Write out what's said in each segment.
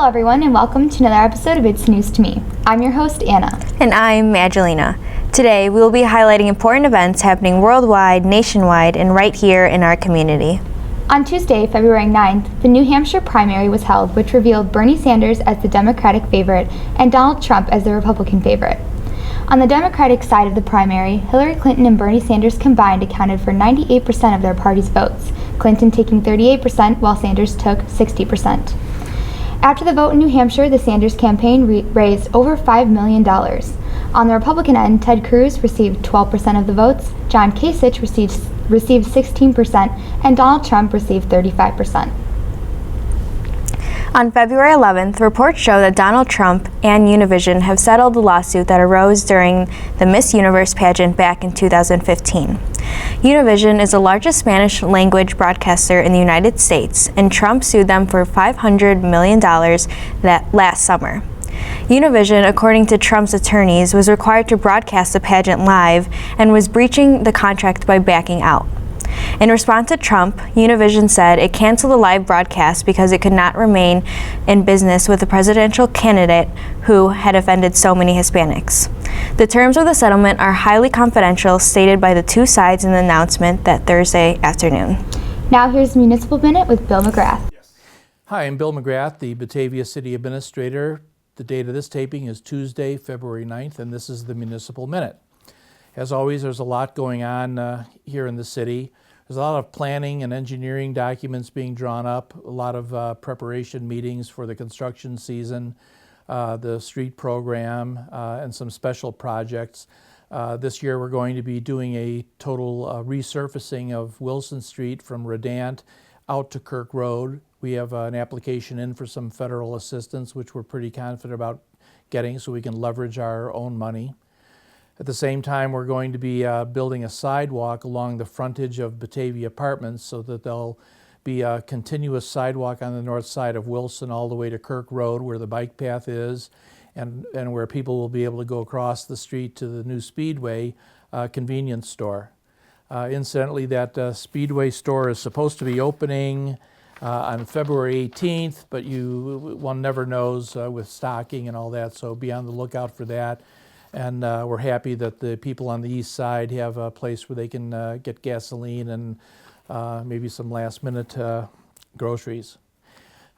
Hello everyone and welcome to another episode of It's News to Me. I'm your host Anna. And I'm Magdalena. Today we will be highlighting important events happening worldwide, nationwide, and right here in our community. On Tuesday, February 9th, the New Hampshire primary was held, which revealed Bernie Sanders as the Democratic favorite and Donald Trump as the Republican favorite. On the Democratic side of the primary, Hillary Clinton and Bernie Sanders combined accounted for 98% of their party's votes, Clinton taking 38% while Sanders took 60%. After the vote in New Hampshire, the Sanders campaign raised over $5 million. On the Republican end, Ted Cruz received 12% of the votes, John Kasich received 16%, and Donald Trump received 35%. On February 11th, reports show that Donald Trump and Univision have settled the lawsuit that arose during the Miss Universe pageant back in 2015. Univision is the largest Spanish-language broadcaster in the United States, and Trump sued them for $500 million last summer. Univision, according to Trump's attorneys, was required to broadcast the pageant live and was breaching the contract by backing out. In response to Trump, Univision said it canceled the live broadcast because it could not remain in business with a presidential candidate who had offended so many Hispanics. The terms of the settlement are highly confidential, stated by the two sides in the announcement that Thursday afternoon. Now here's Municipal Minute with Bill McGrath. Hi, I'm Bill McGrath, the Batavia City Administrator. The date of this taping is Tuesday, February 9th, and this is the Municipal Minute. As always, there's a lot going on here in the city. There's a lot of planning and engineering documents being drawn up, a lot of preparation meetings for the construction season, the street program, and some special projects. This year we're going to be doing a total resurfacing of Wilson Street from Redant out to Kirk Road. We have an application in for some federal assistance, which we're pretty confident about getting so we can leverage our own money. At the same time, we're going to be building a sidewalk along the frontage of Batavia Apartments so that there'll be a continuous sidewalk on the north side of Wilson all the way to Kirk Road where the bike path is and where people will be able to go across the street to the new Speedway convenience store. Incidentally, that Speedway store is supposed to be opening on February 18th, but one never knows with stocking and all that, so be on the lookout for that. And we're happy that the people on the east side have a place where they can get gasoline and maybe some last-minute groceries.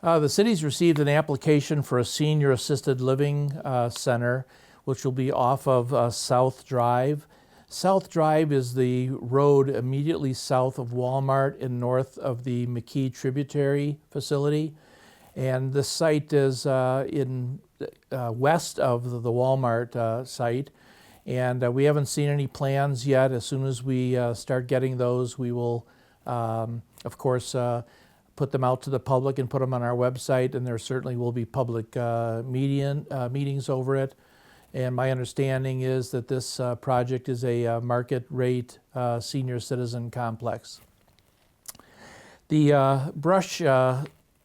The city's received an application for a senior assisted living center, which will be off of South Drive. South Drive is the road immediately south of Walmart and north of the McKee Tributary facility. And this site is in west of the Walmart site, and we haven't seen any plans yet. As soon as we start getting those, we will, of course, put them out to the public and put them on our website, and there certainly will be public meetings over it. And my understanding is that this project is a market rate senior citizen complex. The brush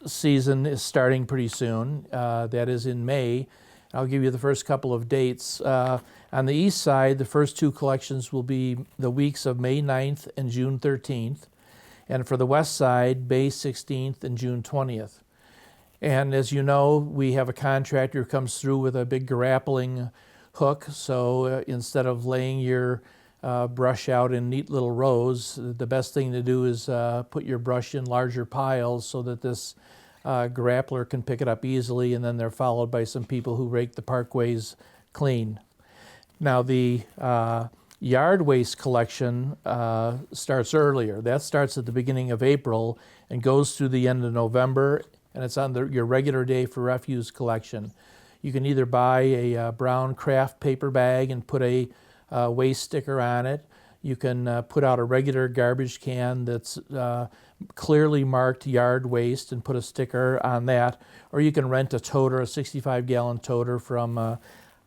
season is starting pretty soon. That is in May. I'll give you the first couple of dates. On the east side, the first two collections will be the weeks of May 9th and June 13th. And for the west side, May 16th and June 20th. And as you know, we have a contractor who comes through with a big grappling hook. So instead of laying your brush out in neat little rows, the best thing to do is put your brush in larger piles so that this grappler can pick it up easily, and then they're followed by some people who rake the parkways clean. Now the yard waste collection starts earlier. That starts at the beginning of April and goes through the end of November, and it's on your regular day for refuse collection. You can either buy a brown craft paper bag and put a waste sticker on it. You can put out a regular garbage can that's clearly marked yard waste and put a sticker on that, or you can rent a toter, a 65-gallon toter from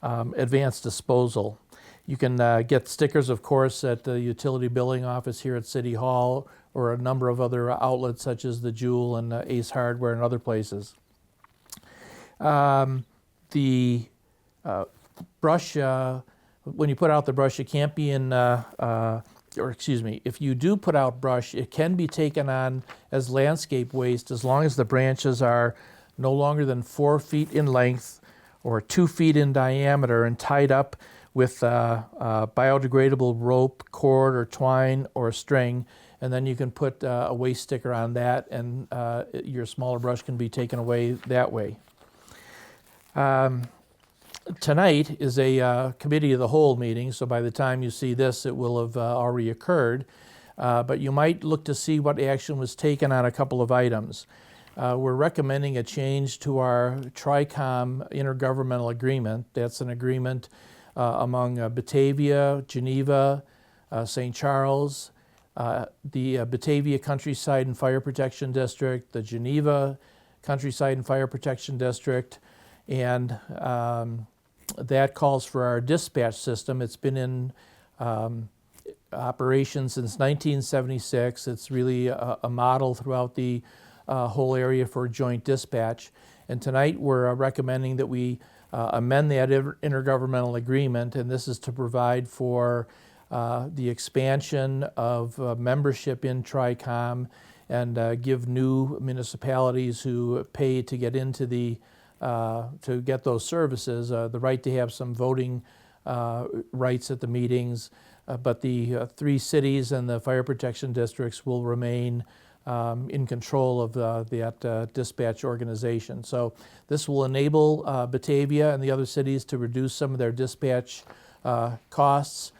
Advanced Disposal. You can get stickers, of course, at the utility billing office here at City Hall or a number of other outlets such as the Jewel and Ace Hardware and other places. The brush, when you put out the brush, it can't be in, if you do put out brush, it can be taken on as landscape waste as long as the branches are no longer than 4 feet in length or 2 feet in diameter and tied up with biodegradable rope, cord, or twine or string, and then you can put a waste sticker on that, and your smaller brush can be taken away that way. Tonight is a committee of the whole meeting, so by the time you see this, it will have already occurred. But you might look to see what action was taken on a couple of items. We're recommending a change to our TRICOM intergovernmental agreement. That's an agreement among Batavia, Geneva, St. Charles, the Batavia Countryside and Fire Protection District, the Geneva Countryside and Fire Protection District, and that calls for our dispatch system. It's been in operation since 1976. It's really a model throughout the whole area for joint dispatch. And tonight we're recommending that we amend that intergovernmental agreement, and this is to provide for the expansion of membership in TRICOM and give new municipalities who pay to get into the to get those services the right to have some voting rights at the meetings, but the 3 cities and the fire protection districts will remain in control of that dispatch organization. So this will enable Batavia and the other cities to reduce some of their dispatch costs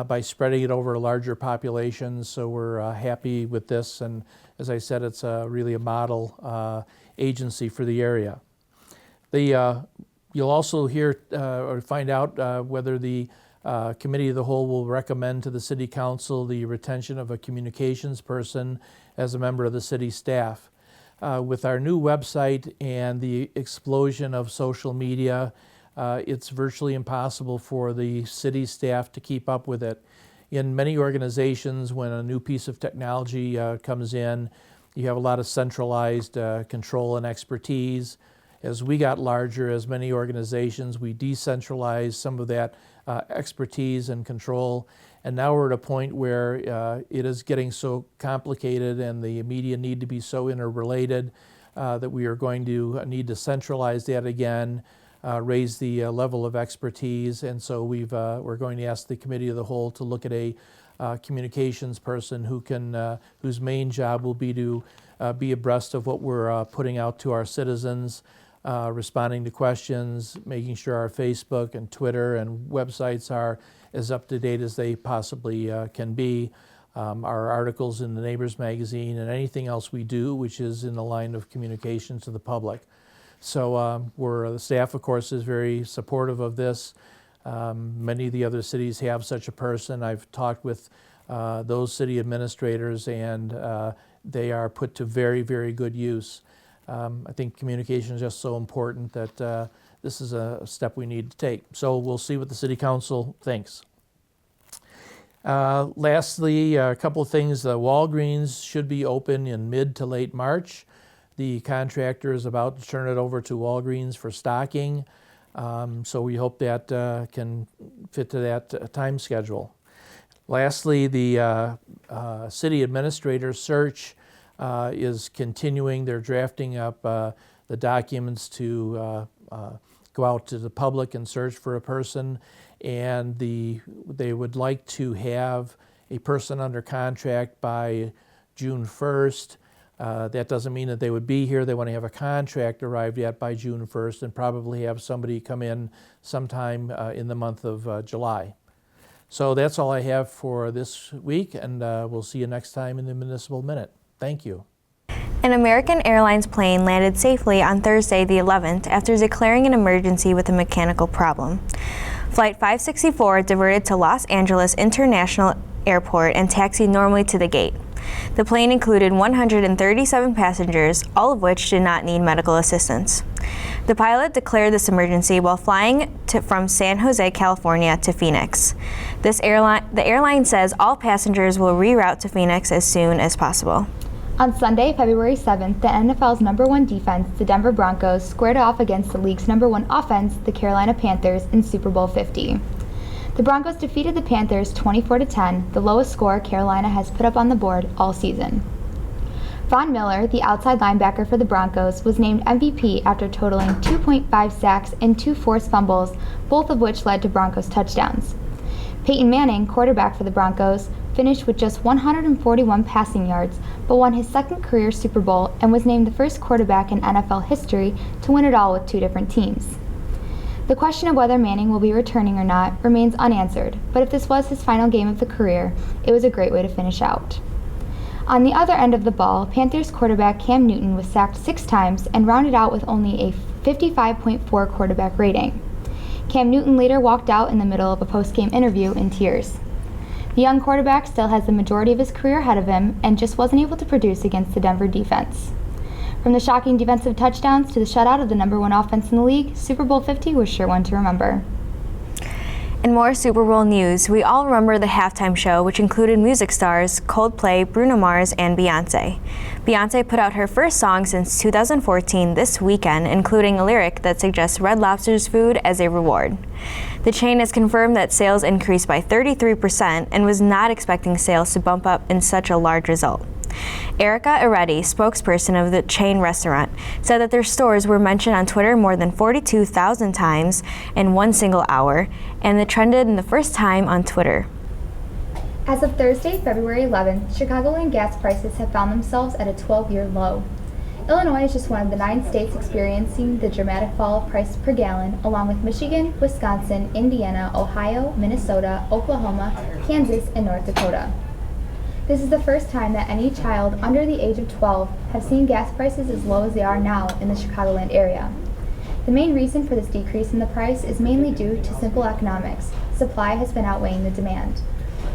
by spreading it over larger populations. So we're happy with this, and as I said, it's really a model agency for the area. You'll also hear or find out whether the Committee of the Whole will recommend to the City Council the retention of a communications person as a member of the city staff. With our new website and the explosion of social media, it's virtually impossible for the city staff to keep up with it. In many organizations, when a new piece of technology comes in, you have a lot of centralized control and expertise. As we got larger, as many organizations, we decentralized some of that expertise and control. And now we're at a point where it is getting so complicated and the media need to be so interrelated that we are going to need to centralize that again, raise the level of expertise. And so we're going to ask the Committee of the Whole to look at a communications person who can, whose main job will be to be abreast of what we're putting out to our citizens, responding to questions, making sure our Facebook and Twitter and websites are as up to date as they possibly can be, our articles in the Neighbors magazine, and anything else we do which is in the line of communication to the public. So the staff, of course, is very supportive of this. Many of the other cities have such a person. I've talked with those city administrators, and they are put to very, very good use. I think communication is just so important that this is a step we need to take. So we'll see what the City Council thinks. Lastly, a couple of things. The Walgreens should be open in mid to late March. The contractor is about to turn it over to Walgreens for stocking. So we hope that can fit to that time schedule. Lastly, the city administrator search is continuing. They're drafting up the documents to go out to the public and search for a person, and they would like to have a person under contract by June 1st. That doesn't mean that they would be here. They want to have a contract arrived at by June 1st and probably have somebody come in sometime in the month of July. So that's all I have for this week, and we'll see you next time in the Municipal Minute. Thank you. An American Airlines plane landed safely on Thursday the 11th after declaring an emergency with a mechanical problem. Flight 564 diverted to Los Angeles International Airport and taxied normally to the gate. The plane included 137 passengers, all of which did not need medical assistance. The pilot declared this emergency while flying from San Jose, California to Phoenix. The airline says all passengers will reroute to Phoenix as soon as possible. On Sunday, February 7th, the NFL's #1 defense, the Denver Broncos, squared off against the league's #1 offense, the Carolina Panthers, in Super Bowl 50. The Broncos defeated the Panthers 24-10, the lowest score Carolina has put up on the board all season. Von Miller, the outside linebacker for the Broncos, was named MVP after totaling 2.5 sacks and 2 forced fumbles, both of which led to Broncos touchdowns. Peyton Manning, quarterback for the Broncos, finished with just 141 passing yards, but won his second career Super Bowl and was named the first quarterback in NFL history to win it all with 2 different teams. The question of whether Manning will be returning or not remains unanswered, but if this was his final game of the career, it was a great way to finish out. On the other end of the ball, Panthers quarterback Cam Newton was sacked 6 times and rounded out with only a 55.4 quarterback rating. Cam Newton later walked out in the middle of a post-game interview in tears. The young quarterback still has the majority of his career ahead of him and just wasn't able to produce against the Denver defense. From the shocking defensive touchdowns to the shutout of the #1 offense in the league, Super Bowl 50 was sure one to remember. In more Super Bowl news, we all remember the halftime show, which included music stars Coldplay, Bruno Mars, and Beyoncé. Beyoncé put out her first song since 2014 this weekend, including a lyric that suggests Red Lobster's food as a reward. The chain has confirmed that sales increased by 33% and was not expecting sales to bump up in such a large result. Erica Aretti, spokesperson of the chain restaurant, said that their stores were mentioned on Twitter more than 42,000 times in one single hour, and it trended in the first time on Twitter. As of Thursday, February 11th, Chicagoland gas prices have found themselves at a 12-year low. Illinois is just one of the 9 states experiencing the dramatic fall of price per gallon, along with Michigan, Wisconsin, Indiana, Ohio, Minnesota, Oklahoma, Kansas, and North Dakota. This is the first time that any child under the age of 12 have seen gas prices as low as they are now in the Chicagoland area. The main reason for this decrease in the price is mainly due to simple economics. Supply has been outweighing the demand.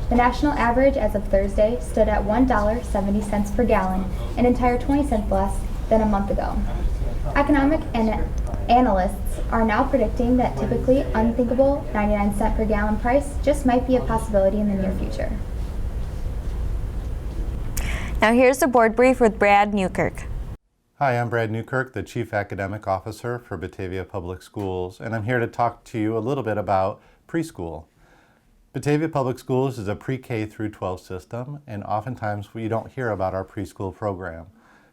The national average as of Thursday stood at $1.70 per gallon, an entire 20 cents less than a month ago. Economic analysts are now predicting that typically unthinkable 99-cent per gallon price just might be a possibility in the near future. Now here's the board brief with Brad Newkirk. Hi, I'm Brad Newkirk, the Chief Academic Officer for Batavia Public Schools, and I'm here to talk to you a little bit about preschool. Batavia Public Schools is a pre-K through 12 system, and oftentimes we don't hear about our preschool program.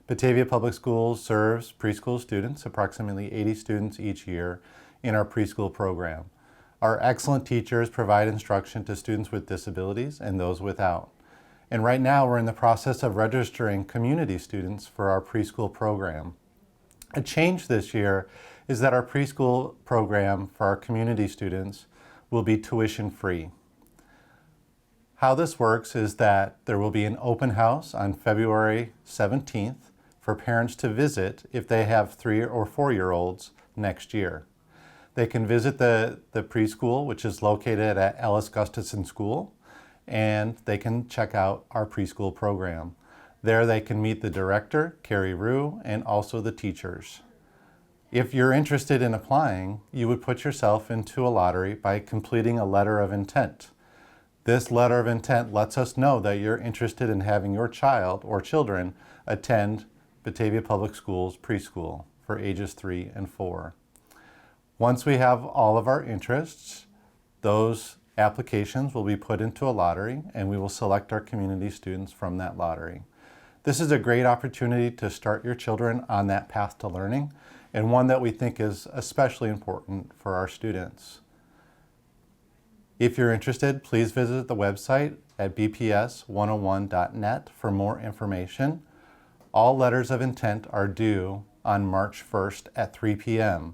Batavia Public Schools serves preschool students, approximately 80 students each year, in our preschool program. Our excellent teachers provide instruction to students with disabilities and those without. And right now we're in the process of registering community students for our preschool program. A change this year is that our preschool program for our community students will be tuition free. How this works is that there will be an open house on February 17th for parents to visit if they have 3 or 4-year-olds next year. They can visit the preschool, which is located at Ellis Gustafson School, and they can check out our preschool program. There they can meet the director, Carrie Rue, and also the teachers. If you're interested in applying, you would put yourself into a lottery by completing a letter of intent. This letter of intent lets us know that you're interested in having your child or children attend Batavia Public Schools preschool for ages 3 and 4. Once we have all of our interests, those applications will be put into a lottery, and we will select our community students from that lottery. This is a great opportunity to start your children on that path to learning, and one that we think is especially important for our students. If you're interested, please visit the website at bps101.net for more information. All letters of intent are due on March 1st at 3 p.m.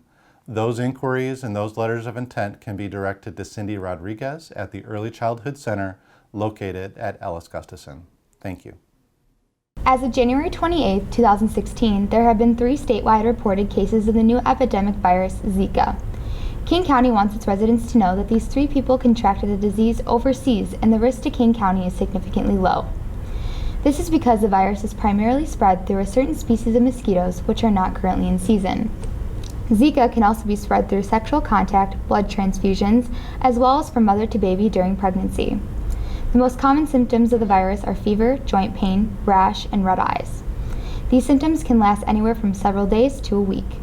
Those inquiries and those letters of intent can be directed to Cindy Rodriguez at the Early Childhood Center located at Ellis Gustafson. Thank you. As of January 28, 2016, there have been 3 statewide reported cases of the new epidemic virus, Zika. King County wants its residents to know that these 3 people contracted the disease overseas, and the risk to King County is significantly low. This is because the virus is primarily spread through a certain species of mosquitoes which are not currently in season. Zika can also be spread through sexual contact, blood transfusions, as well as from mother to baby during pregnancy. The most common symptoms of the virus are fever, joint pain, rash, and red eyes. These symptoms can last anywhere from several days to a week.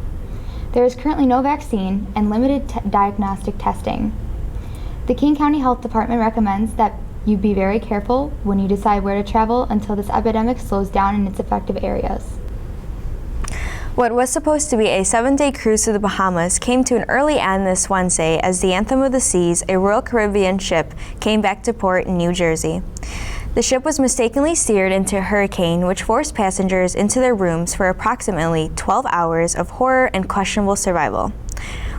There is currently no vaccine and limited diagnostic testing. The King County Health Department recommends that You be very careful when you decide where to travel until this epidemic slows down in its affected areas. What was supposed to be a 7-day cruise to the Bahamas came to an early end this Wednesday as the Anthem of the Seas, a Royal Caribbean ship, came back to port in New Jersey. The ship was mistakenly steered into a hurricane, which forced passengers into their rooms for approximately 12 hours of horror and questionable survival.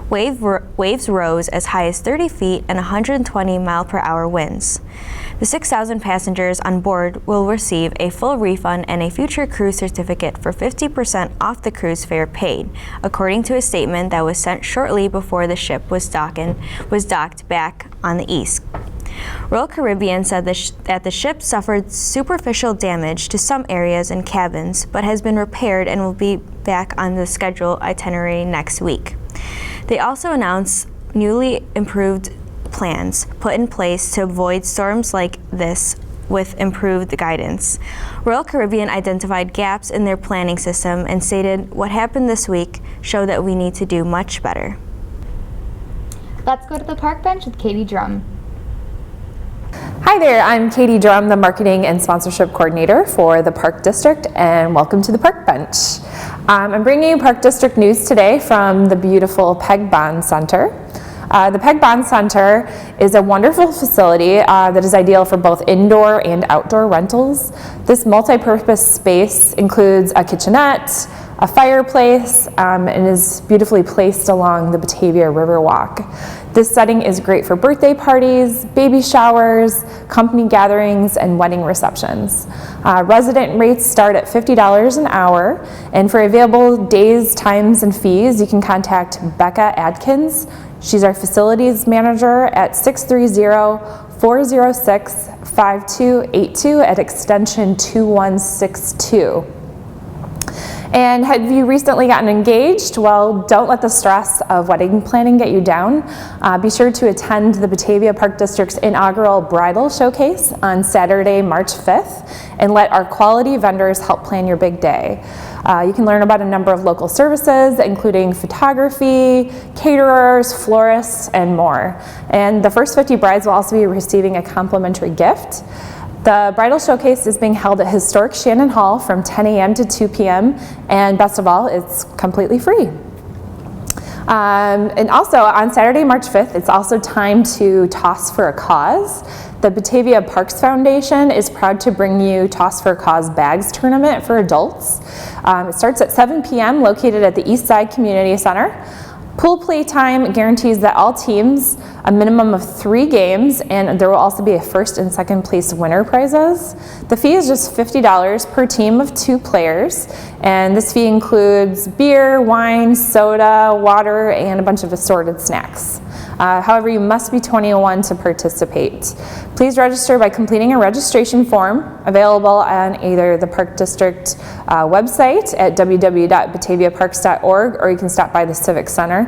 Waves rose as high as 30 feet and 120 mile-per-hour winds. The 6,000 passengers on board will receive a full refund and a future cruise certificate for 50% off the cruise fare paid, according to a statement that was sent shortly before the ship was docked back on the east. Royal Caribbean said that the ship suffered superficial damage to some areas and cabins, but has been repaired and will be back on the scheduled itinerary next week. They also announced newly improved plans put in place to avoid storms like this with improved guidance. Royal Caribbean identified gaps in their planning system and stated, "What happened this week showed that we need to do much better." Let's go to the park bench with Katie Drum. Hi there, I'm Katie Drum, the Marketing and Sponsorship Coordinator for the Park District, and welcome to the Park Bench. I'm bringing you Park District news today from the beautiful Peg Bond Center. The Peg Bond Center is a wonderful facility that is ideal for both indoor and outdoor rentals. This multi-purpose space includes a kitchenette, a fireplace, and is beautifully placed along the Batavia Riverwalk. This setting is great for birthday parties, baby showers, company gatherings, and wedding receptions. Resident rates start at $50 an hour, and for available days, times, and fees, you can contact Becca Adkins. She's our facilities manager at 630-406-5282 at extension 2162. And have you recently gotten engaged? Well, don't let the stress of wedding planning get you down. Be sure to attend the Batavia Park District's inaugural bridal showcase on Saturday, March 5th, and let our quality vendors help plan your big day. You can learn about a number of local services, including photography, caterers, florists, and more. And the first 50 brides will also be receiving a complimentary gift. The bridal showcase is being held at historic Shannon Hall from 10 a.m. to 2 p.m. and best of all, it's completely free. And also on Saturday, March 5th, it's also time to Toss for a Cause. The Batavia Parks Foundation is proud to bring you Toss for a Cause Bags Tournament for adults. It starts at 7 p.m. located at the East Side Community Center. Pool play time guarantees that all teams a minimum of 3 games, and there will also be a first and second place winner prizes. The fee is just $50 per team of 2 players, and this fee includes beer, wine, soda, water, and a bunch of assorted snacks. However, you must be 21 to participate. Please register by completing a registration form available on either the Park District website at www.bataviaparks.org, or you can stop by the Civic Center.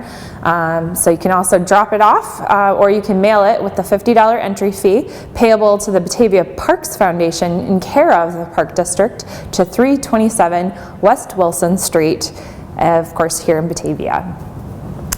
So you can also drop it off, or you can mail it with the $50 entry fee payable to the Batavia Parks Foundation in care of the Park District to 327 West Wilson Street, of course here in Batavia.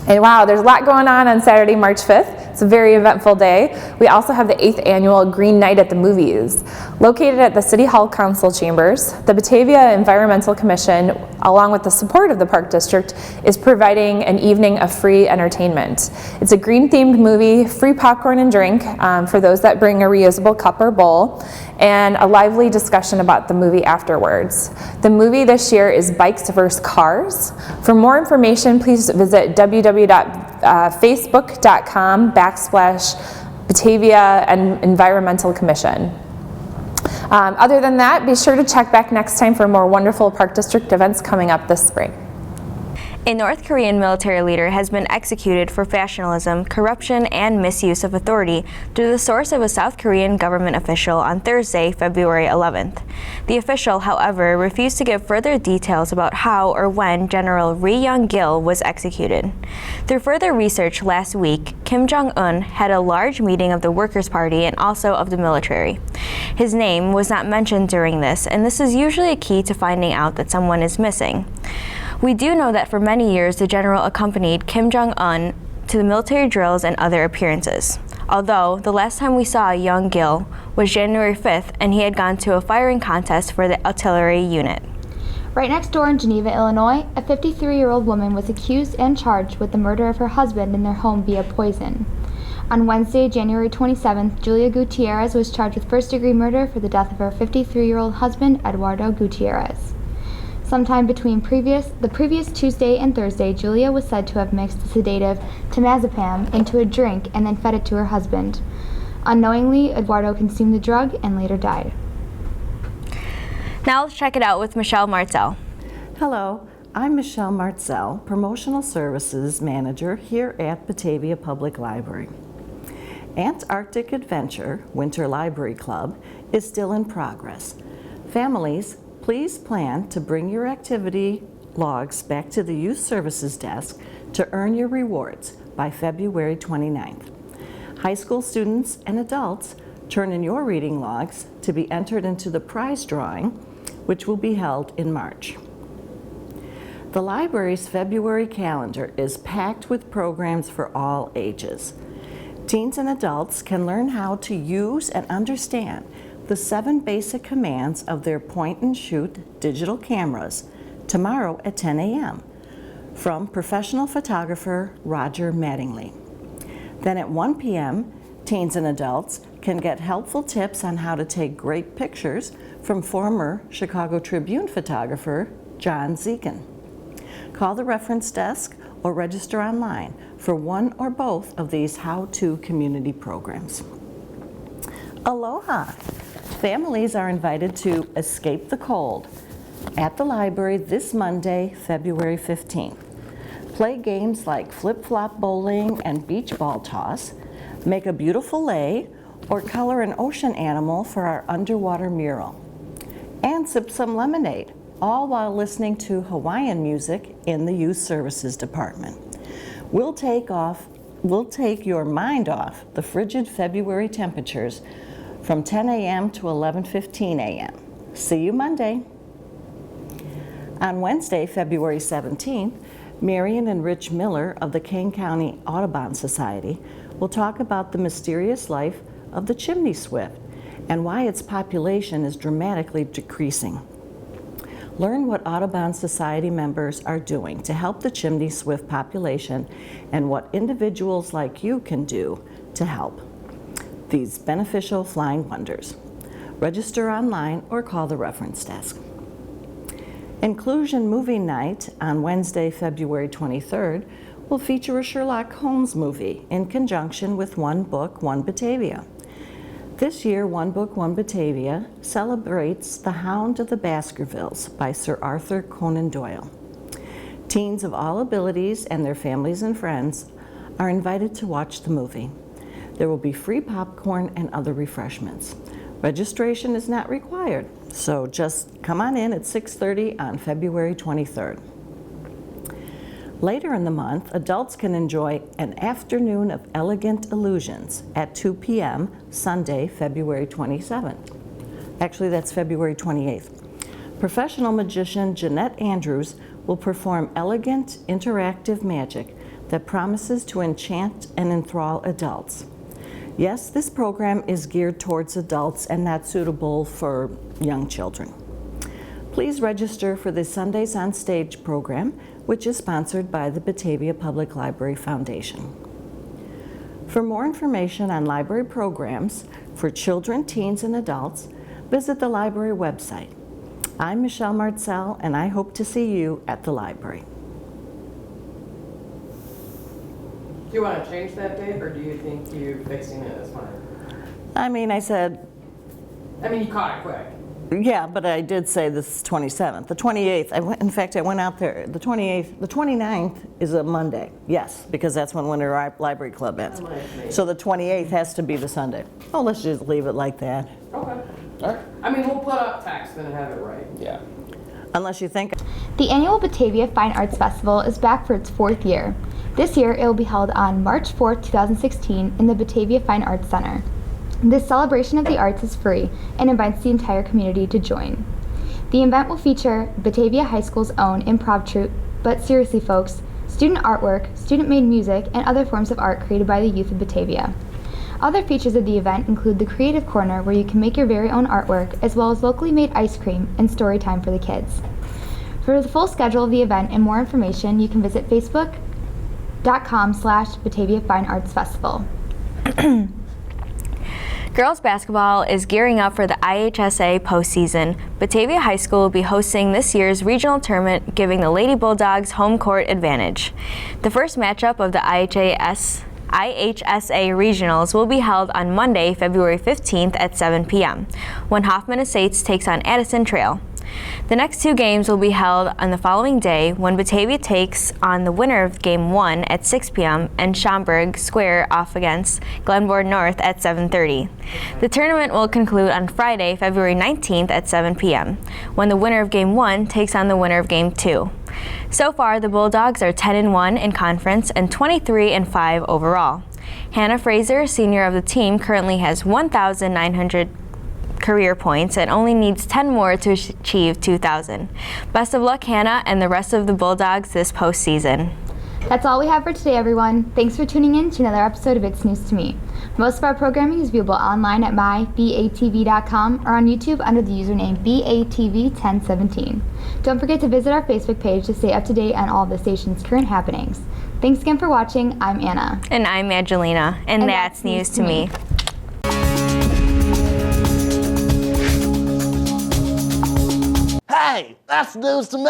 And wow, there's a lot going on Saturday, March 5th. It's a very eventful day. We also have the 8th annual Green Night at the Movies. Located at the City Hall Council Chambers, the Batavia Environmental Commission, along with the support of the Park District, is providing an evening of free entertainment. It's a green-themed movie, free popcorn and drink for those that bring a reusable cup or bowl, and a lively discussion about the movie afterwards. The movie this year is Bikes vs. Cars. For more information, please visit www.facebook.com/Batavia Environmental Commission. Other than that, be sure to check back next time for more wonderful Park District events coming up this spring. A North Korean military leader has been executed for factionalism, corruption, and misuse of authority through the source of a South Korean government official on Thursday, February 11th. The official, however, refused to give further details about how or when General Ri Yong-gil was executed. Through further research last week, Kim Jong-un had a large meeting of the Workers' Party and also of the military. His name was not mentioned during this, and this is usually a key to finding out that someone is missing. We do know that for many years, the general accompanied Kim Jong-un to the military drills and other appearances. although the last time we saw young Gill was January 5th and he had gone to a firing contest for the artillery unit. Right next door in Geneva, Illinois, a 53-year-old woman was accused and charged with the murder of her husband in their home via poison. On Wednesday, January 27th, Julia Gutierrez was charged with first-degree murder for the death of her 53-year-old husband, Eduardo Gutierrez. Sometime between the previous Tuesday and Thursday, Julia was said to have mixed the sedative temazepam into a drink and then fed it to her husband. Unknowingly, Eduardo consumed the drug and later died. Now let's check it out with Michelle Martel. Hello, I'm Michelle Martel, Promotional Services Manager here at Batavia Public Library. Antarctic Adventure Winter Library Club is still in progress. Families, please plan to bring your activity logs back to the Youth Services Desk to earn your rewards by February 29th. High school students and adults turn in your reading logs to be entered into the prize drawing, which will be held in March. The library's February calendar is packed with programs for all ages. Teens and adults can learn how to use and understand the 7 basic commands of their point-and-shoot digital cameras tomorrow at 10 a.m. from professional photographer Roger Mattingly. Then at 1 p.m., teens and adults can get helpful tips on how to take great pictures from former Chicago Tribune photographer John Zekin. Call the reference desk or register online for one or both of these how-to community programs. Aloha! Families are invited to escape the cold at the library this Monday, February 15th. Play games like flip-flop bowling and beach ball toss, make a beautiful lei, or color an ocean animal for our underwater mural. And sip some lemonade, all while listening to Hawaiian music in the Youth Services Department. We'll take your mind off the frigid February temperatures from 10 a.m. to 11:15 a.m. See you Monday. On Wednesday, February 17th, Marion and Rich Miller of the Kane County Audubon Society will talk about the mysterious life of the chimney swift and why its population is dramatically decreasing. Learn what Audubon Society members are doing to help the chimney swift population and what individuals like you can do to help these beneficial flying wonders. Register online or call the reference desk. Inclusion Movie Night on Wednesday, February 23rd will feature a Sherlock Holmes movie in conjunction with One Book, One Batavia. This year, One Book, One Batavia celebrates The Hound of the Baskervilles by Sir Arthur Conan Doyle. Teens of all abilities and their families and friends are invited to watch the movie. There will be free popcorn and other refreshments. Registration is not required, so just come on in at 6:30 on February 23rd. Later in the month, adults can enjoy an afternoon of elegant illusions at 2 p.m. Sunday, February 27th. Actually, that's February 28th. Professional magician Jeanette Andrews will perform elegant, interactive magic that promises to enchant and enthrall adults. Yes, this program is geared towards adults and not suitable for young children. Please register for the Sundays on Stage program, which is sponsored by the Batavia Public Library Foundation. For more information on library programs for children, teens, and adults, visit the library website. I'm Michelle Martel, and I hope to see you at the library. Do you want to change that date, or do you think you fixing it is fine? I mean, you caught it quick. yeah, but I did say this 27th. The 28th, in fact, I went out there. The 28th, the 29th is a Monday. Yes, because that's when Winter Library Club ends. So the 28th has to be the Sunday. Oh, let's just leave it like that. Okay. All right. We'll put up text and have it right. Yeah. Unless you think. The annual Batavia Fine Arts Festival is back for its 4th year. This year, it will be held on March 4th, 2016 in the Batavia Fine Arts Center. This celebration of the arts is free and invites the entire community to join. The event will feature Batavia High School's own improv troupe, but seriously folks, student artwork, student-made music, and other forms of art created by the youth of Batavia. Other features of the event include the Creative Corner, where you can make your very own artwork, as well as locally made ice cream and story time for the kids. For the full schedule of the event and more information, you can visit facebook.com/Batavia Fine Arts Festival. Girls basketball is gearing up for the IHSA postseason. Batavia High School will be hosting this year's regional tournament, giving the Lady Bulldogs home court advantage. The first matchup of the IHSA Regionals will be held on Monday, February 15th at 7 p.m. when Hoffman Estates takes on Addison Trail. The next two games will be held on the following day when Batavia takes on the winner of Game 1 at 6 p.m. and Schaumburg square off against Glenbourne North at 7:30. The tournament will conclude on Friday, February 19th at 7 p.m. when the winner of Game 1 takes on the winner of Game 2. So far, the Bulldogs are 10-1 in conference and 23-5 overall. Hannah Fraser, senior of the team, currently has 1,900 career points and only needs 10 more to achieve 2,000. Best of luck, Hannah, and the rest of the Bulldogs this postseason. That's all we have for today, everyone. Thanks for tuning in to another episode of It's News to Me. Most of our programming is viewable online at mybatv.com or on YouTube under the username BATV1017. Don't forget to visit our Facebook page to stay up to date on all of the station's current happenings. Thanks again for watching. I'm Anna. And I'm Angelina, and that's News to Me. Hey, that's news to me.